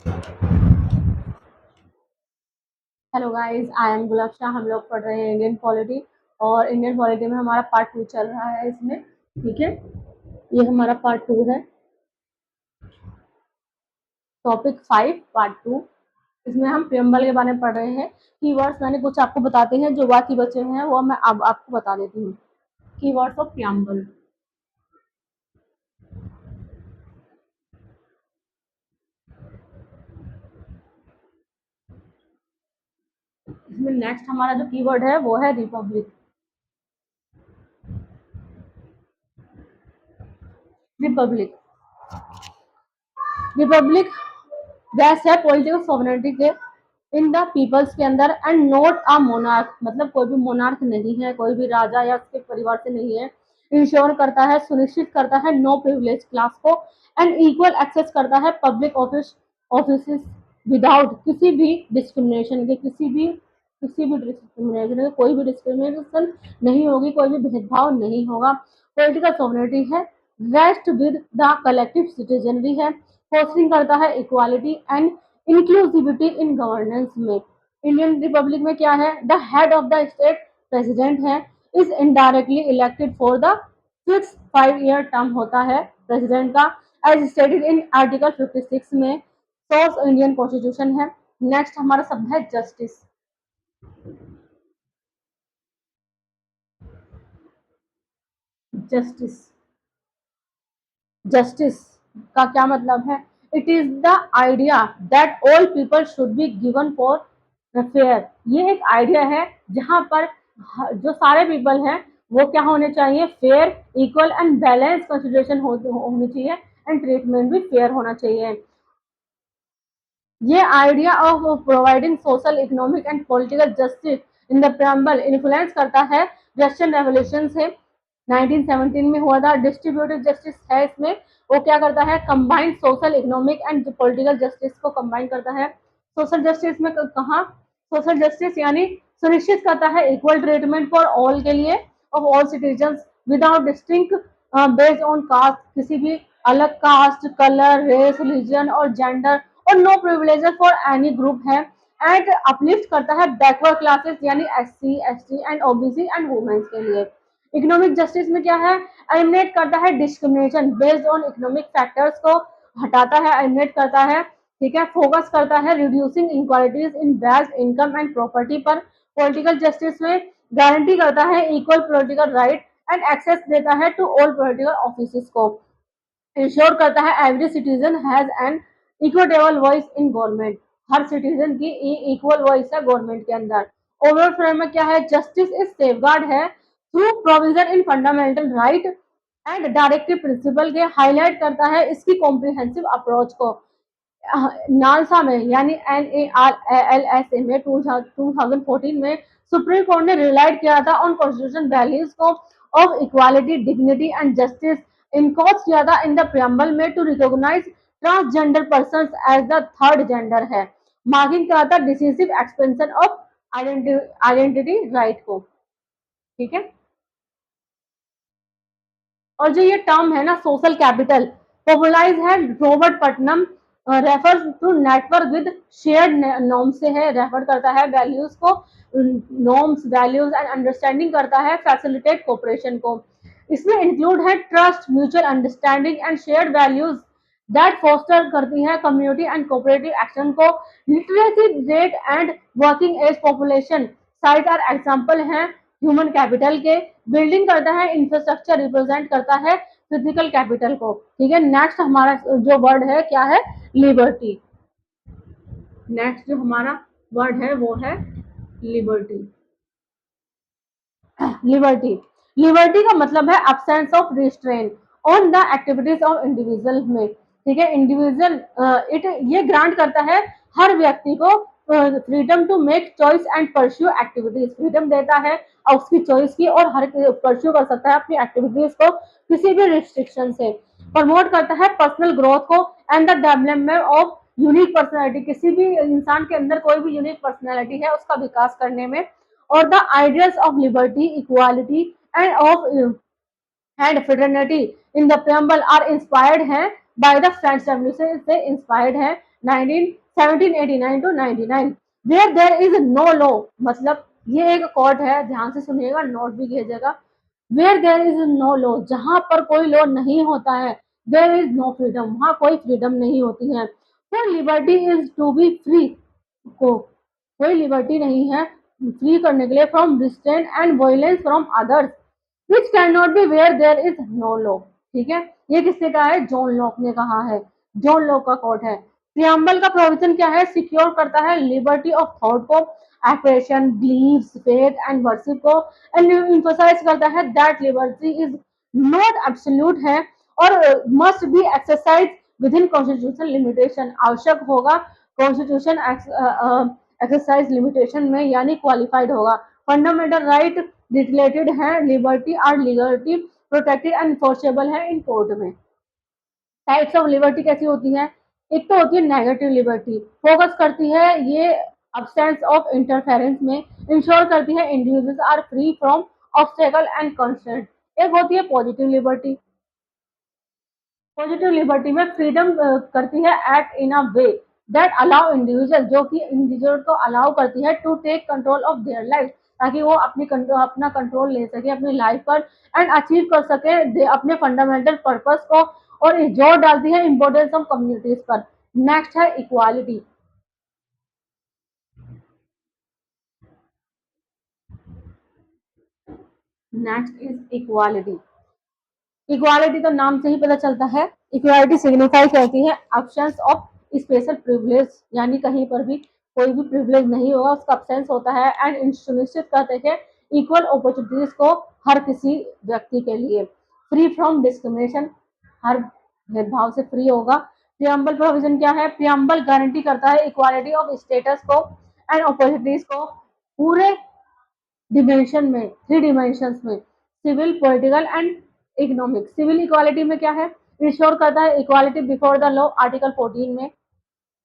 Hello guys, I am गुलाब शाह। हम लोग पढ़ रहे हैं इंडियन पॉलिटी और इंडियन पॉलिटी में हमारा पार्ट 2 चल रहा है इसमें। ठीक है, ये हमारा पार्ट 2 है। Topic 5 part 2। इसमें हम प्रियम्बल के बारे में पढ़ रहे हैं। कीवर्ड्स मैंने कुछ आपको बताते हैं, जो बाकी बचे हैं वो मैं अब आपको बता देती हूँ। Keywords of preamble. इसमें नेक्स्ट हमारा जो कीवर्ड है वो है रिपब्लिक। रिपब्लिक रिपब्लिक वैसे है पॉलिटिकल सॉवरेनिटी के इन द पीपल्स के अंदर एंड नॉट अ मोनार्क, मतलब कोई भी मोनार्क नहीं है, कोई भी राजा या उसके परिवार से नहीं है। इंश्योर करता है, सुनिश्चित करता है नो प्रिविलेज क्लास को एंड इक्वल एक्सेस करता है पब्लिक ऑफिस विदाउट किसी भी डिस्क्रिमिनेशन के, किसी भी डिस्क्रिमिनेशन के, कोई भी डिस्क्रिमिनेशन नहीं होगी, कोई भी भेदभाव नहीं होगा। पॉलिटिकल सॉवरेनिटी है rest with the collective citizenry है। फोस्टिंग करता है equality and inclusivity in governance में। इंडियन रिपब्लिक में क्या है, the head of the state president है, is indirectly elected for the 5 year term होता है प्रेसिडेंट का, एज स्टेटेड इन आर्टिकल 56 में। सोर्स इंडियन कॉन्स्टिट्यूशन है। नेक्स्ट हमारा शब्द है जस्टिस। जस्टिस जस्टिस का क्या मतलब है? It is the idea that all people should be given for fair. ये एक आइडिया है जहां पर जो सारे पीपल हैं वो क्या होने चाहिए, fair, equal and balance consideration होनी चाहिए एंड ट्रीटमेंट भी फेयर होना चाहिए। ये idea of providing social, economic and political justice in the preamble influence करता है रशियन रेवोल्यूशन से 1917 में हुआ था। डिस्ट्रीब्यूटिव जस्टिस है इसमें, वो क्या करता है, combined social, economic and political justice को कंबाइन करता है। सोशल जस्टिस में कहा, सोशल जस्टिस यानी सुनिश्चित करता है इक्वल ट्रीटमेंट फॉर ऑल के लिए of all citizen without distinct based on caste, किसी भी अलग कास्ट, कलर, रेस, रिलीजन और जेंडर, और no privileges for any group है। एंड अपलिफ्ट करता है बैकवर्ड क्लासेस यानी SC, ST and OBC and womens के लिए। इकोनॉमिक जस्टिस में क्या है, एलिमिनेट करता है discrimination based on economic factors को, हटाता है, एलिमिनेट करता है। ठीक है, फोकस करता है reducing inequalities in wealth, income and property पर। पॉलिटिकल जस्टिस में गारंटी करता है equal political right and access देता है टू ऑल पॉलिटिकल ऑफिस को। इंश्योर करता है every citizen has an equitable voice in government, हर सिटीजन की इक्वल वॉइस है गवर्नमेंट के अंदर। ओवरऑल फ्रेमवर्क क्या है, जस्टिस इज सेफगार्ड है through provision in fundamental right and directive principle के, हाईलाइट करता है इसकी कॉम्प्रिहेंसिव अप्रोच को। नालसा में यानी NARALSA में 2014 में सुप्रीम कोर्ट ने रिलाइट किया था ऑन कॉन्स्टिट्यूशन वैल्यूज को of equality, dignity and justice enclose किया था इन द प्रियम्बल में to recognise transgender person as the third gender है। मार्किंग करा था decisive expansion of identity right को। ठीक है, और जो ये टर्म है ना सोशल कैपिटल, पॉपुलराइज है Robert Putnam, refers to network with shared norm से है, रेफर करता है वैल्यूज को, नॉर्म्स, वैल्यूज एंड अंडरस्टैंडिंग करता है फैसिलिटेट कोऑपरेशन को। इसमें इंक्लूड है trust, mutual understanding and shared values that foster करती है कम्युनिटी एंड कोऑपरेटिव एक्शन को। Literacy rate and working age population size are example हैं ह्यूमन कैपिटल के। बिल्डिंग करता है इंफ्रास्ट्रक्चर, रिप्रेजेंट करता है फिजिकल कैपिटल को। ठीक है, नेक्स्ट हमारा जो वर्ड है क्या है, लिबर्टी। नेक्स्ट जो हमारा वर्ड है वो है लिबर्टी। लिबर्टी लिबर्टी का मतलब है absence of restrain on the activities of individual में। ठीक है, इंडिविजुअल इट ये ग्रांट करता है हर व्यक्ति को freedom to make choice and pursue activities, freedom देता है और उसकी चॉइस की, और हर परस्यू कर सकता है अपनी एक्टिविटीज को किसी भी रिस्ट्रिक्शन से। प्रमोट करता है पर्सनल ग्रोथ को and the development of unique personality, किसी भी इंसान के अंदर कोई भी यूनिक पर्सनैलिटी है उसका विकास करने में। और the ideals of liberty, equality and of and fraternity in the preamble are inspired हैं बाय द फ्रेंच रेवोल्यूशन से इंस्पायर्ड है। 1789 to 99। Where there is no law, मतलब ये एक कोट है, ध्यान से सुनिएगा, नोट भी कीजिएगा। Where there is no law, जहां पर कोई लॉ नहीं होता है, देयर इज नो फ्रीडम, वहां कोई फ्रीडम नहीं होती है। फिर liberty is to be free, को कोई लिबर्टी नहीं है फ्री करने के लिए from restraint and violence from others which can not be where there is no law. ठीक है, ये किसने कहा है? जॉन लॉक ने कहा है, जॉन लॉक का कोट है। प्रियम्बल का प्रोविजन क्या है? सिक्योर करता है लिबर्टी ऑफ थॉट को, expression, beliefs, faith and worship को, एंड एम्फसाइज करता है that liberty is not absolute है और must be exercise within constitution limitation, आवश्यक होगा कॉन्स्टिट्यूशन एक्सरसाइज लिमिटेशन में, यानी क्वालिफाइड होगा। फंडामेंटल राइट रिलेटेड है, लिबर्टी और लिबर्टी प्रोटेक्टेड एंड इन्फोर्सेबल है इन कोर्ट में। टाइप्स ऑफ लिबर्टी कैसी होती है? एक तो होती है नेगेटिव लिबर्टी, फोकस करती है ये अब्सेंस ऑफ इंटरफेरेंस में, इंश्योर करती है individuals are free from obstacle and constraint. एक होती है पॉजिटिव लिबर्टी, पॉजिटिव लिबर्टी में फ्रीडम करती है act in a way that allow individual, जो कि इंडिविजुअल को अलाउ करती है to take control of their life, ताकि वो अपना कंट्रोल ले सके अपनी लाइफ पर एंड अचीव कर सके अपने फंडामेंटल पर्पस को, और जोर डालती है इम्पोर्टेंस ऑफ कम्युनिटीज पर। नेक्स्ट है equality. Next is equality. Equality तो नाम से ही पता चलता है, इक्वालिटी सिग्निफाई करती है ऑप्शंस ऑफ स्पेशल प्रिविलेज, यानी कहीं पर भी कोई भी प्रिविलेज नहीं होगा, उसका अब्सेंस होता है, एंड सुनिश्चित करते हैं इक्वल अपॉर्चुनिटीज को हर किसी व्यक्ति के लिए, फ्री फ्रॉम डिस्क्रिमिनेशन, हर भेदभाव से फ्री होगा। प्रियम्बल प्रोविजन क्या है? प्रियम्बल गारंटी करता है इक्वालिटी ऑफ स्टेटस को एंड अपॉर्चुनिटीज को पूरे डिमेंशन में, थ्री डिमेंशंस में, civil, political and economic. Civil equality में क्या है? इंश्योर करता है equality before the law, article 14 में।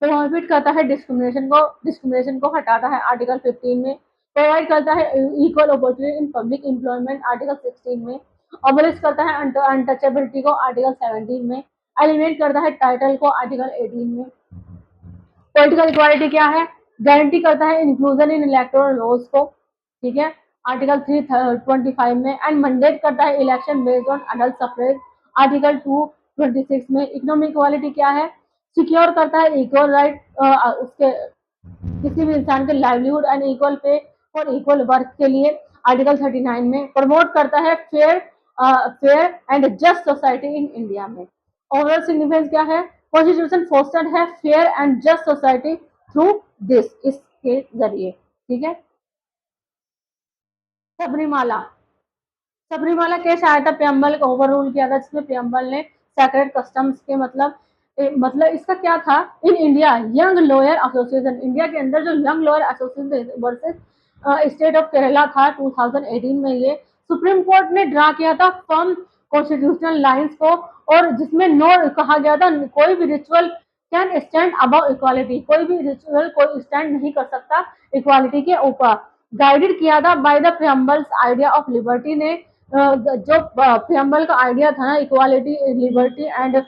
प्रोहिबिट करता है डिस्क्रिमिनेशन को हटाता है आर्टिकल 15 में। प्रोवाइड करता है equal opportunity in public employment article 16 में। अबलिश करता है अनटचेबिलिटी को आर्टिकल 17 में। एलिमिनेट करता है टाइटल को आर्टिकल 18 में। पॉलिटिकल इक्वालिटी क्या है? गारंटी करता है इंक्लूजन इन इलेक्टोरल लॉज को, ठीक है, आर्टिकल 325 में। एंड मैंडेट करता है election based on adult suffrage, article 226 में। इकोनॉमिक इक्वालिटी क्या है? सिक्योर करता है इक्वल राइट उसके किसी भी इंसान के लाइवलीहुड एंड इक्वल पे और इक्वल वर्क के लिए, आर्टिकल 39 में। प्रमोट करता है fair and just society in India में। ओवरऑल सिग्निफिकेंस क्या है? कॉन्स्टिट्यूशन फोस्टर्ड है fair and just society through this, इसके जरिए। ठीक है। सबरीमाला, सबरीमाला केस आया था, प्रियम्बल को ओवर रूल किया था, जिसमें प्रियम्बल ने सेक्रेट कस्टम्स के मतलब इसका क्या था? In India young lawyer association, India के अंदर जो young lawyer association versus state of Kerala था 2018 में, ये सुप्रीम कोर्ट ने ड्रा किया था फर्म कॉन्स्टिट्यूशनल लाइंस को, और जिसमें नो कहा गया था कोई भी ritual can stand above equality, कोई भी रिचुअल कोई स्टैंड नहीं कर सकता इक्वालिटी के ऊपर। गाइडेड किया था by the preamble's idea of liberty ने, जो प्रियम्बल का आइडिया था ना इक्वालिटी, लिबर्टी एंड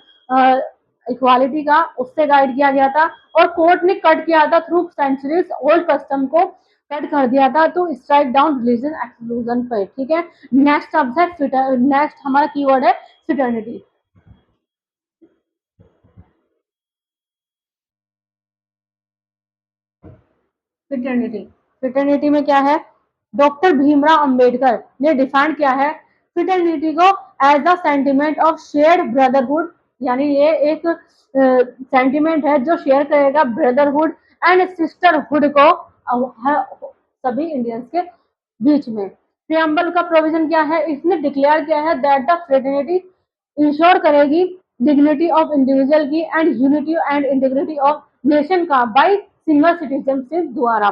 इक्वालिटी का, उससे गाइड किया गया था। और कोर्ट ने कट किया था थ्रू सेंचुरीज ओल्ड कस्टम को कट कर दिया था to strike down religion exclusion पे। ठीक है। नेक्स्ट अब है नेक्स्ट हमारा कीवर्ड है फिटर्निटी। फिटर्निटी, फिटर्निटी में क्या है? डॉक्टर भीमराव अंबेडकर ने डिफाइन किया है फिटर्निटी को as a sentiment of shared brotherhood, यानी ये एक सेंटिमेंट है जो शेयर करेगा ब्रदरहुड एंड सिस्टरहुड को सभी इंडियंस के बीच में। प्रियम्बल का प्रोविजन क्या है? इसने डिक्लेयर किया है दैट द फ्रेटर्निटी इंश्योर करेगी डिग्निटी ऑफ इंडिविजुअल की and unity and integrity of nation का बाय सिंगल सिटीजनशिप द्वारा।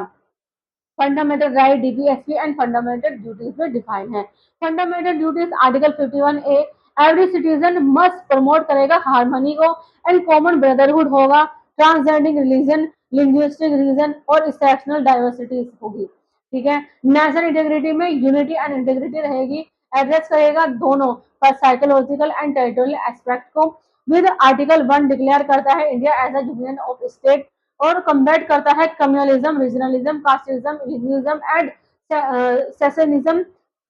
Fundamental right DPSP and fundamental duties में डिफाइन है। Fundamental duties article 51A, every citizen must promote करेगा harmony को and common brotherhood होगा, transcending religion, linguistic reason और sectional diversities होगी। ठीक है। नेशनल इंटीग्रिटी में यूनिटी एंड इंटीग्रिटी रहेगी, एड्रेस करेगा दोनों पर साइकोलॉजिकल एंड टेरिटोरियल एस्पेक्ट को, विद आर्टिकल 1 डिक्लेयर करता है India as a union of state और कम्बैट करता है कम्युनलिज्म, रीजनलिज्म, कास्टिज्म, इलिज्म एंड सेशनिज्म।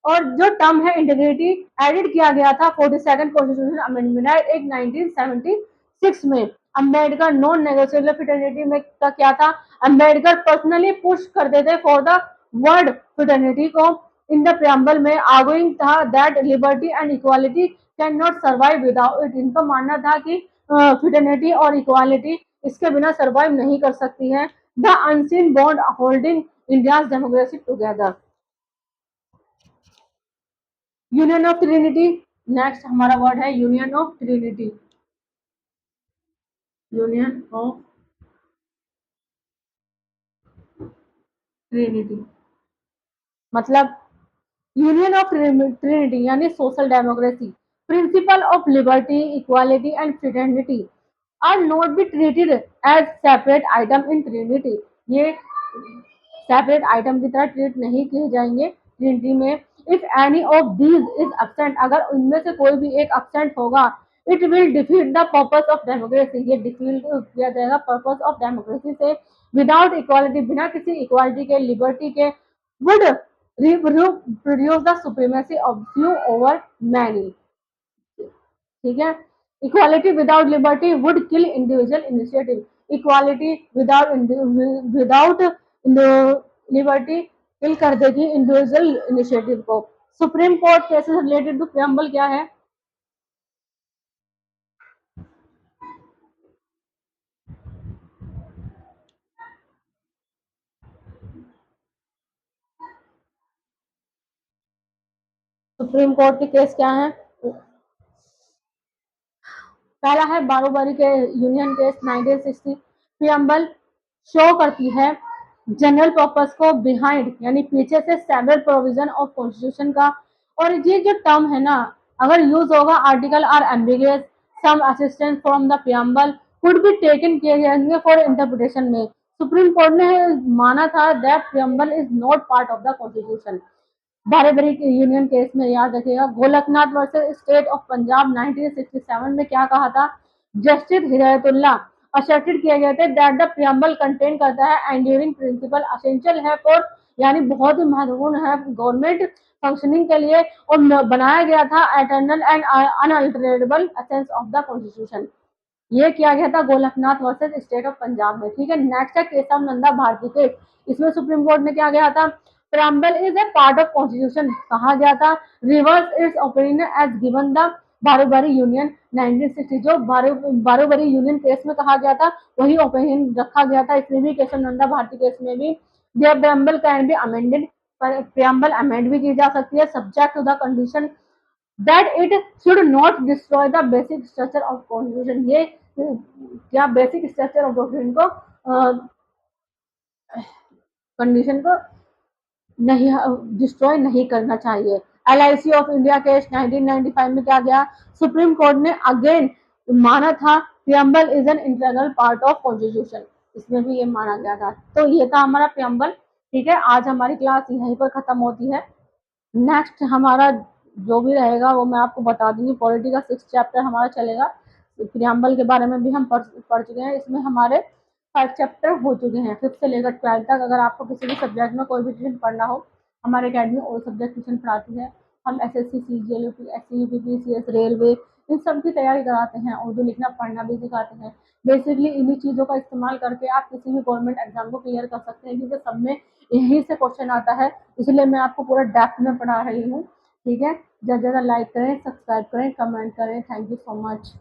और जो टर्म है इंटीग्रिटी एडिट किया गया था 42nd कॉन्स्टिट्यूशन अमेंडमेंट एक्ट 1976 में। अम्बेडकर नॉन नेगोशिएबल फ्रेटर्निटी में क्या था, अम्बेडकर पर्सनली पुश करते थे फॉर द वर्ड फ्रेटर्निटी को इन द प्रियम्बल में, आर्गुइंग था that liberty and equality can not survive without it. इनका मानना था कि फ्रेटर्निटी और इक्वालिटी इसके बिना सर्वाइव नहीं कर सकती है। The unseen bond holding India's democracy together. Union of trinity, next हमारा वर्ड है union of trinity. Union of trinity मतलब यूनियन ऑफ ट्रिनिटी यानी social democracy, principle of liberty, equality and fraternity are not be treated as separate item in trinity. ये separate item की तरह treat नहीं किए जाएंगे ट्रिनिटी में। If any of these is absent, अगर उनमें से कोई भी एक एब्सेंट होगा, it will defeat the purpose of democracy, ये डिफीट किया जाएगा पर्पस ऑफ डेमोक्रेसी से। विदाउट इक्वालिटी, बिना किसी इक्वालिटी के, लिबर्टी के, would reproduce the supremacy of few over many। ठीक है, equality without liberty would kill individual initiative, equality without liberty kill कर देगी इंडिविजुअल इनिशिएटिव को। Supreme court cases related to preamble क्या है, सुप्रीम कोर्ट के केस क्या है। पहला है बारोबारी के यूनियन केस 1960। प्रियम्बल शो करती है जनरल पर्पस को बिहाइंड यानी पीछे से सेवरल प्रोविजन ऑफ कॉन्स्टिट्यूशन का। और ये जो टर्म है ना, अगर यूज होगा article are ambiguous, some assistance from the preamble could be taken किए जाएंगे फॉर इंटरप्रिटेशन में। सुप्रीम कोर्ट ने माना था that preamble is not part of the constitution. Berubari union case में याद रखिएगा, Golaknath versus state of Punjab 1967 में क्या कहा था, जस्टिस हिदायतुल्ला असर्टेड किया गया था दैट द प्रियम्बल कंटेन करता है एंड्यूरिंग प्रिंसिपल, असेंशियल है फॉर यानी बहुत ही महत्वपूर्ण है गवर्नमेंट फंक्शनिंग के लिए, और बनाया गया था eternal and unalterable essence of the constitution. ये किया गया था Golaknath versus state of Punjab में। ठीक है, नेक्स्ट है केशव नंदा भारती केस। इसमें सुप्रीम कोर्ट ने क्या गया था, preamble is a part of constitution कहा गया था, reverse its opinion as given the Berubari union 1960। जो बारोबारी यूनियन केस में कहा गया था वही ओपिनियन रखा गया था इसमें भी, केशव नंदा भारती केस में भी। the preamble can be amended, preamble amend भी की जा सकती है subject to the condition that it should not destroy the basic structure of constitution। ये क्या बेसिक स्ट्रक्चर ऑफ डॉक्यूमेंट को कंडीशन को नहीं डिस्ट्रॉय नहीं करना चाहिए। LIC ऑफ इंडिया केस 1995 में क्या गया, सुप्रीम कोर्ट ने अगेन माना था preamble is an internal part of constitution, इसमें भी ये माना गया था। तो ये था हमारा प्रियम्बल। ठीक है, आज हमारी क्लास यहीं पर खत्म होती है। नेक्स्ट हमारा जो भी रहेगा वो मैं आपको बता दूंगी। पॉलिटी का 6th चैप्टर हमारा चलेगा, प्रियम्बल के बारे में भी हम पढ़ चुके हैं। इसमें हमारे 5 चैप्टर हो चुके हैं 5th से लेकर 12th तक। अगर आपको किसी भी सब्जेक्ट में कोई भी ट्यूशन पढ़ना हो, हमारे अकेडमी ऑल सब्जेक्ट ट्यूशन पढ़ाती है। हम SSC, CGL, UPSC, UPPCS, railway इन सब की तैयारी कराते हैं, उर्दू लिखना पढ़ना भी सिखाते हैं। बेसिकली इन्हीं चीज़ों का इस्तेमाल करके आप किसी भी गवर्नमेंट एग्जाम को क्लियर कर सकते हैं, क्योंकि सब में यहीं से क्वेश्चन आता है, इसलिए मैं आपको पूरा डेप्थ में पढ़ा रही हूँ। ठीक है, ज़्यादा ज़्यादा लाइक करें, सब्सक्राइब करें, कमेंट करें। Thank you so much.